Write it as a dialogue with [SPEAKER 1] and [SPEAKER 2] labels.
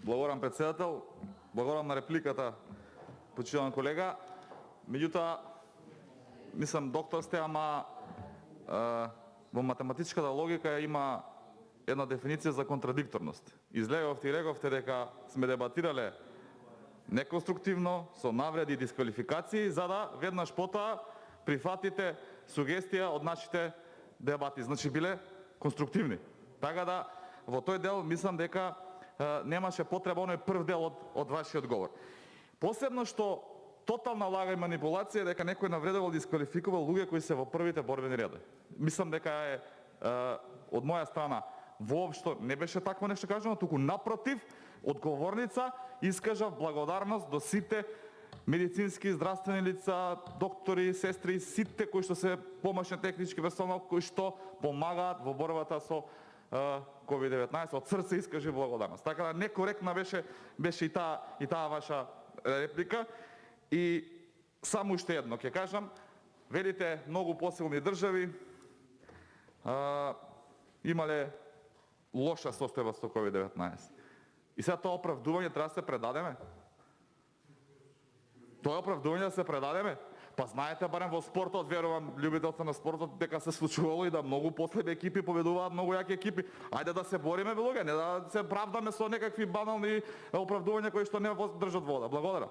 [SPEAKER 1] Благодарам председател, благодарам на репликата, почитуван колега. Меѓутоа, мислам доктор сте, ама во математичката логика има една дефиниција за контрадикторност. Излеговте и реговте дека сме дебатирале неконструктивно, со навреди и дисквалификации, за да веднаш потоа прифатите сугестија од нашите дебати. Значи биле конструктивни. Така да во тој дел мислам дека немаше потреба оној прв дел од вашиот говор. Посебно што тотална лага и манипулација е дека некој навредувал, дисквалификувал луѓе кои се во првите борбени редови. Мислам дека е од моја страна воопшто не беше такво нешто кажано, туку напротив, одговорница искажав благодарност до сите медицински, здравствени лица, доктори, сестри, сите кои што се помошен технички персонал, кои што помагаат во борбата со COVID-19, од срце искажи благодарност. Така да некоректна беше и таа ваша реплика. И само уште едно ќе кажам, велите многу посилни држави имале лоша состојба со COVID-19. И сега тоа оправдување треба да се предадеме? Тоа оправдување да се предадеме? Па знаете, барем во спортот, верувам, љубителите на спортот, дека се случувало и да многу послаби екипи победуваат многу јаки екипи. Ајде да се бориме, луѓе, не да се правдаме со некакви банални оправдувања кои што не држат вода. Благодарам.